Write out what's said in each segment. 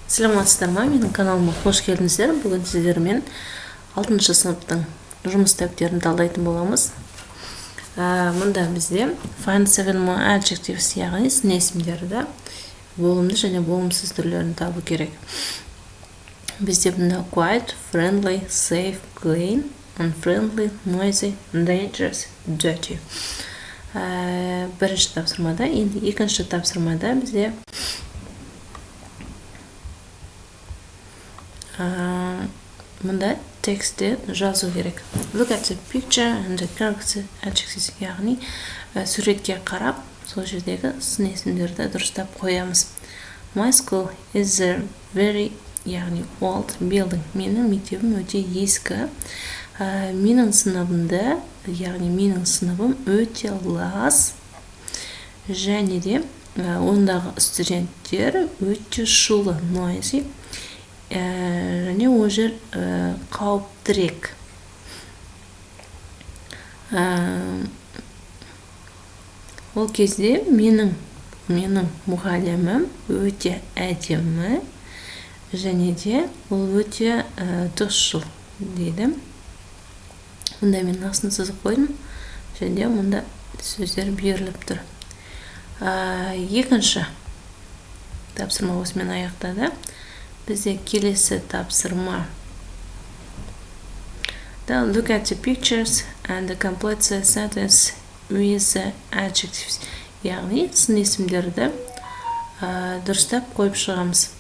Саламатсыздар ма? Менің каналыма қош келдіңіздер. Бүгін сіздермен 6-шы сыныптың жұмыс кітаптерін талдайтын боламыз. Мұнда бізде find 7 more adjectives, яғни сын есімдерді болымды және болымсыз түрлерін табу керек. Бізде бұнда quiet, friendly, safe, clean, unfriendly, noisy, dangerous, dirty. Бірінші тапсырмада, енді екінші тапсырмада бізде мұнда текстте жазу керек. Look at the picture and the correct adjectives, яғни суретке қарап, сол жердегі сын есімдерді дұрыстап қоямыз. My school is a very, яғни old building. Менің мектебім өте ескі. Менің сыныбымда, яғни менің сыныбым өте лас, және де ондағы студенттер өте шулы, noisy. Және ол жер қауіптірек. Ол кезде менің мұғалімім өте әдемі, және де ол өте дұрысшыл дейді. Мұнда мен астын сызып қойдым, және де мұнда сөздер беріліп тұр. Екінші тапсырма осымен аяқтады. Бізде келесі тапсырма. Look at the pictures and complete the sentence with the adjectives. Яғни сын есімдерді дұрыстап қойып шығамыз.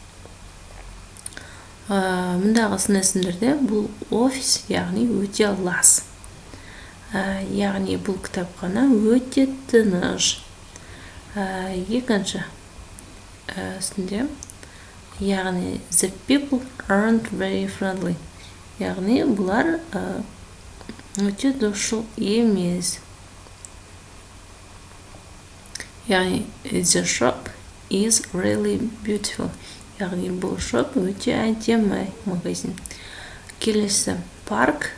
Мұндағы сын есімдерде бұл офис, яғни өте лас. Яғни бұл кітапхана өте тыныш. Екінші үстінде, яғни the people aren't very friendly. Яғни бұлар өте дұрысшыл емес. Яғни the shop is really beautiful. Яғни бұл шоп өте әдемі магазин. Келесі парк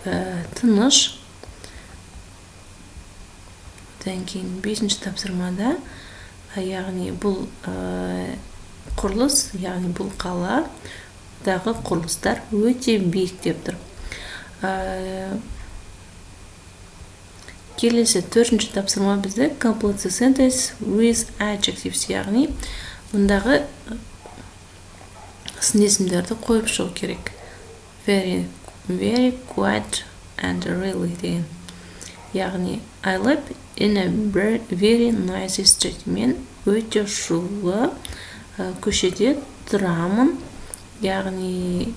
тыныш. Одан кейін бесінші тапсырмада, яғни бұл құрылыс, яғни бұл қаладағы құрылыстар өте биік деп тұр. Келесі төртінші тапсырма бізде complete the sentence with adjectives, яғни мұндағы сын есімдерді қойып шығу керек. Very, very, quiet and really деген. Яғни I live in a very noisy street. Мен өте шулы көшеде тұрамын. Яғни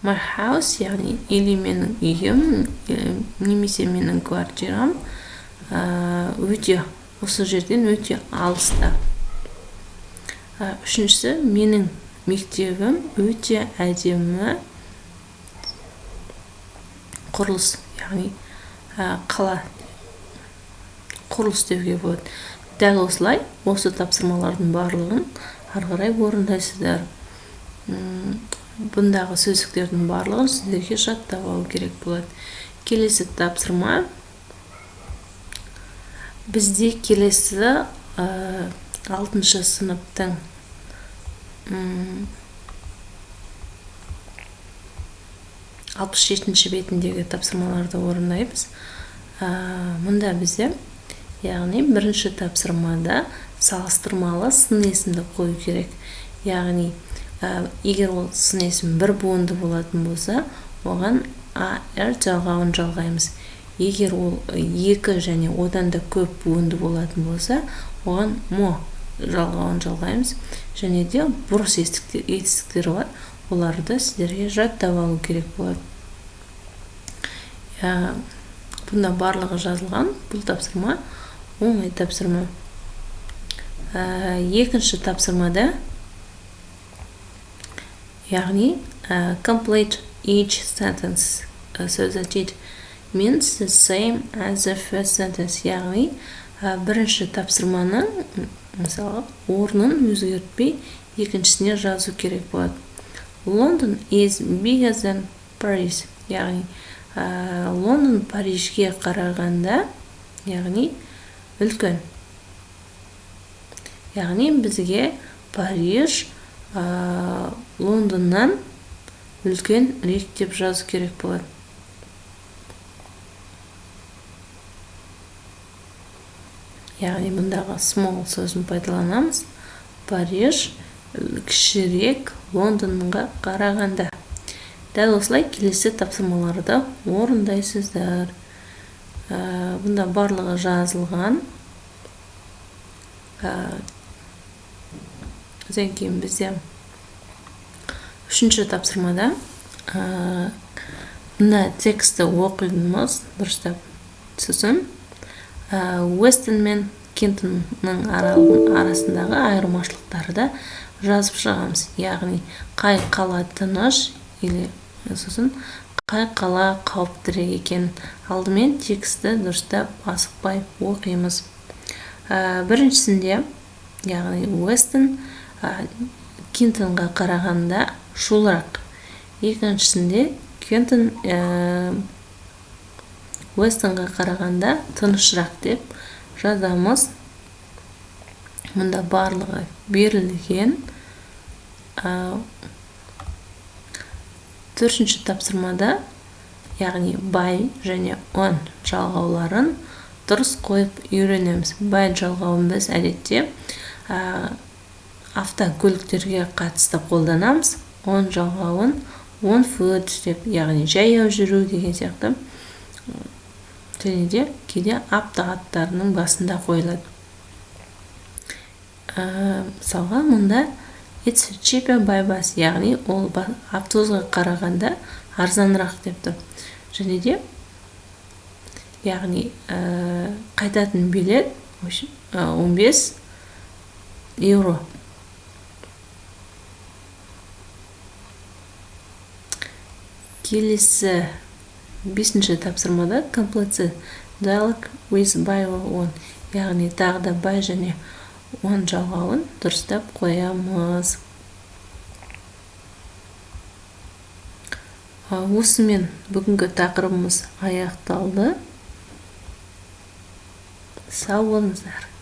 my house, яғни или менің үйім, немесе менің квартирам өте, осы жерден өте алыста. Үшіншісі, менің мектебім өте әдемі құрылыс, яғни қала құрылыс деуге болады. Дәл осылай, осы тапсырмалардың барлығын арғарай орындайсыздар. Бұндағы сөздіктердің барлығын сіздерге жаттап алу керек болады. Келесі тапсырма. Бізде келесі 6-шы сыныптың 67-ші бетіндегі тапсырмаларды орындаймыз. Мұнда бізде, яғни бірінші тапсырмада салыстырмалы сын есімді қою керек. Яғни, егер ол сын есім бір буынды болатын болса, оған AR жалғауын жалғаймыз. Егер ол екі және одан да көп буынды болатын болса, оған мо жалғауын жалғаймыз. Және де бұрыс етістіктері бар. Оларды сіздерге жаттап алу керек болады. Бұнда барлығы жазылған. Бұл тапсырма оңай тапсырма. Екінші тапсырмада, яғни complete each sentence so that it means the same as the first sentence. Яғни бірінші тапсырманың мысалы орнын өзгертпей екіншісіне жазу керек болады. London is bigger than Paris. Яғни Лондон Парижге қарағанда, яғни үлкен. Яғни бізге Париж Лондоннан үлкен деп жазу керек болады. Яғни мұндағы small сөзін пайдаланамыз. Париж кішірек Лондонға қарағанда. Дәл осылай келесі тапсырмаларды орындайсыздар. Бұнда барлығы жазылған. Одан кейін бізде үшінші тапсырмада мына тексті оқимыз дұрыстап. Сосын Уэстон мен Кентонның арасындағы айырмашылықтарды жазып шығамыз. Яғни қай қала тыныш или сосын қай қала қауіптірек екен. Алдымен тексті дұрыстап асықпай оқимыз. Біріншісінде, яғни Уэстон Кентонға қарағанда шулырақ. Екіншісінде Кентон Уэстонға қарағанда тынышырақ деп жазамыз. Мұнда барлығы берілген. Төртінші тапсырмада, яғни бай және он жалғауларын дұрыс қойып үйренеміз. Бай жалғауын біз әдетте автокөліктерге қатысты қолданамыз. Он жалғауын on foot деп, яғни жаяу жүру деген сияқты. Және де кейде аттарының басында қойылады. Мысалға, мұнда it's cheaper by bus, яғни ол автобусқа қарағанда арзанырақ деп тұр. Және де, яғни қайтатын билет 15 евро. Келесі 5-ші тапсырмада complete dialogue with by or on, яғни тағы да by және on жалғауын дұрыстап қоямыз. Осымен бүгінгі тақырыбымыз аяқталды. Сау болыңыздар.